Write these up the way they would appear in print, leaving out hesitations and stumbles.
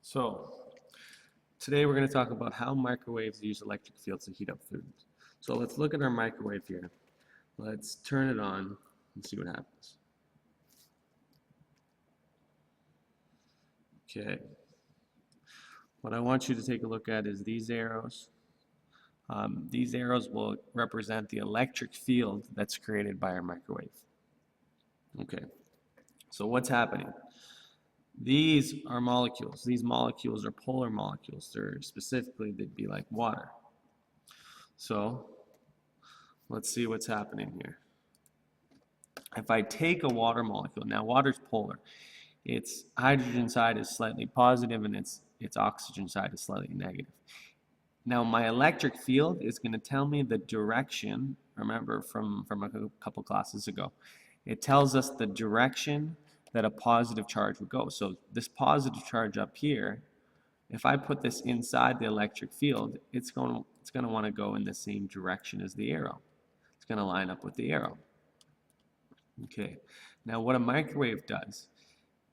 So, today we're going to talk about how microwaves use electric fields to heat up food. So let's look at our microwave here. Let's turn it on and see what happens. Okay. What I want you to take a look at is these arrows. These arrows will represent the electric field that's created by our microwave. Okay. So what's happening? These are molecules. These molecules are polar molecules. They'd be like water. So let's see what's happening here. If I take a water molecule, now water's polar. Its hydrogen side is slightly positive and its oxygen side is slightly negative. Now my electric field is going to tell me the direction, remember from a couple classes ago, it tells us the direction that a positive charge would go. So this positive charge up here, if I put this inside the electric field, it's going to want to go in the same direction as the arrow. It's going to line up with the arrow. Okay, now what a microwave does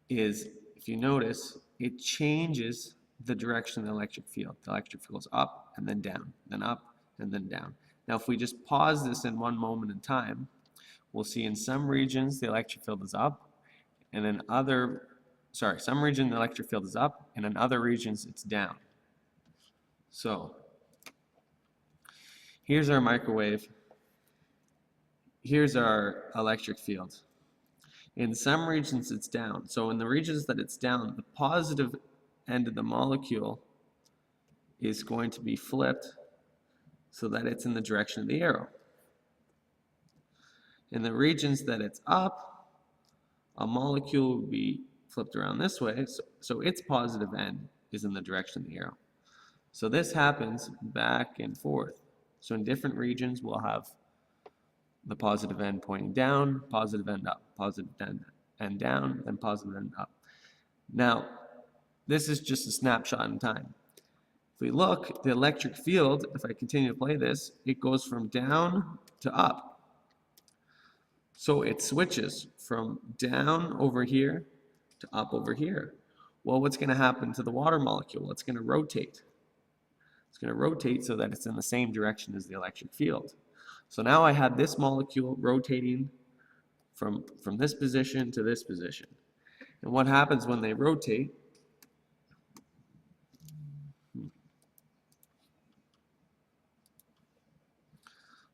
is, if you notice, it changes the direction of the electric field. The electric field goes up and then down, then up and then down. Now if we just pause this in one moment in time, we'll see in some regions the electric field is up, and in some regions the electric field is up, and in other regions it's down. So here's our microwave. Here's our electric field. In some regions it's down. So in the regions that it's down, the positive end of the molecule is going to be flipped so that it's in the direction of the arrow. In the regions that it's up, a molecule will be flipped around this way, so its positive end is in the direction of the arrow. So this happens back and forth. So in different regions we'll have the positive end pointing down, positive end up, positive end down, and positive end up. Now, this is just a snapshot in time. If we look, the electric field, if I continue to play this, it goes from down to up. So it switches from down over here to up over here. Well, what's going to happen to the water molecule? It's going to rotate. It's going to rotate so that it's in the same direction as the electric field. So now I have this molecule rotating from this position to this position. And what happens when they rotate?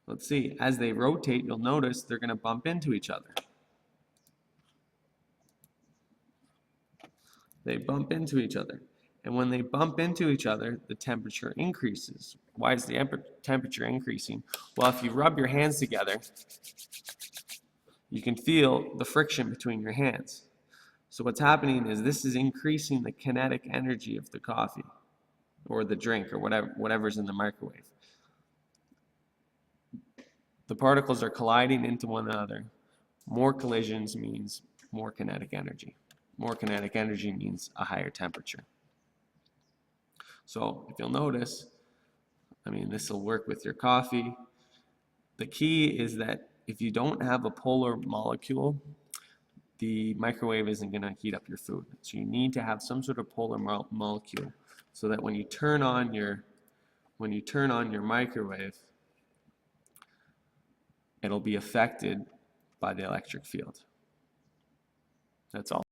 Let's see, as they rotate, you'll notice they're going to bump into each other. They bump into each other. And when they bump into each other, the temperature increases. Why is the temperature increasing? Well, if you rub your hands together, you can feel the friction between your hands. So what's happening is this is increasing the kinetic energy of the coffee or the drink or whatever's in the microwave. The particles are colliding into one another. More collisions means more kinetic energy. More kinetic energy means a higher temperature. So if you'll notice, this will work with your coffee. The key is that if you don't have a polar molecule, the microwave isn't going to heat up your food. So you need to have some sort of polar molecule so that when you turn on your microwave, it'll be affected by the electric field. That's all.